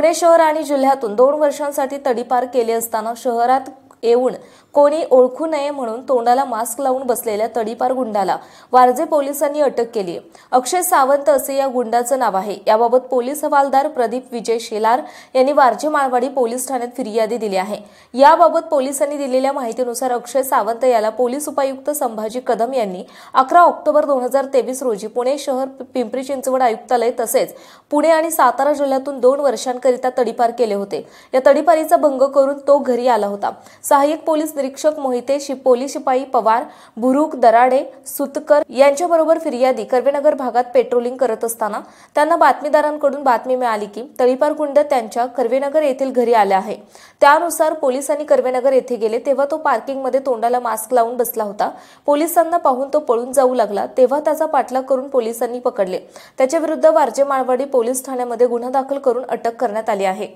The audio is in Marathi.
पुणे शहर आणि जिल्ह्यातून 2 वर्षांसाठी तडीपार केले असताना शहरात येऊन कोणी ओळखू नये म्हणून तोंडाला मास्क लावून बसलेल्या तडीपार गुंडाला वारजे पोलिसांनी अटक केली आहे। अक्षय सावंत असे या गुंडाचं नाव आहे। याबाबत पोलीस हवालदार प्रदीप विजय शेलार यांनी वारजे माळवाडी पोलीस ठाण्यात फिर्यादी दिली आहे। याबाबत पोलिसांनी दिलेल्या माहितीनुसार अक्षय सावंत याला पोलीस उपायुक्त संभाजी कदम यांनी 11 ऑक्टोबर 2023 रोजी पुणे शहर पिंपरी चिंचवड आयुक्तालय तसेच पुणे आणि सातारा जिल्ह्यातून 2 वर्षांकरिता तडीपार केले होते। या तडीपारीचा भंग करून तो घरी आला होता। सहाय्यक पोलीस निरीक्षक मोहिते पोलीस शिपाई पवार बुरुक दराडे सुतकर यांच्याबरोबर फिर्यादी कर्वेनगर भागात पेट्रोलिंग करत असताना त्यांना बातमीदारांकडून बातमी मिळाली की तडीपार गुंड त्यांच्या कर्वेनगर येथील घरी आले आहे। त्यानुसार पोलिसांनी कर्वेनगर येथे गेले तेव्हा तो पार्किंगमध्ये तोंडाला मास्क लावून बसला होता। पोलिसांना पाहून तो पळून जाऊ लागला तेव्हा त्याचा पाठलाग करून पोलिसांनी पकडले। त्याच्या विरुद्ध वारजे माळवाडी पोलीस ठाण्यामध्ये गुन्हा दाखल करून अटक करण्यात आली आहे।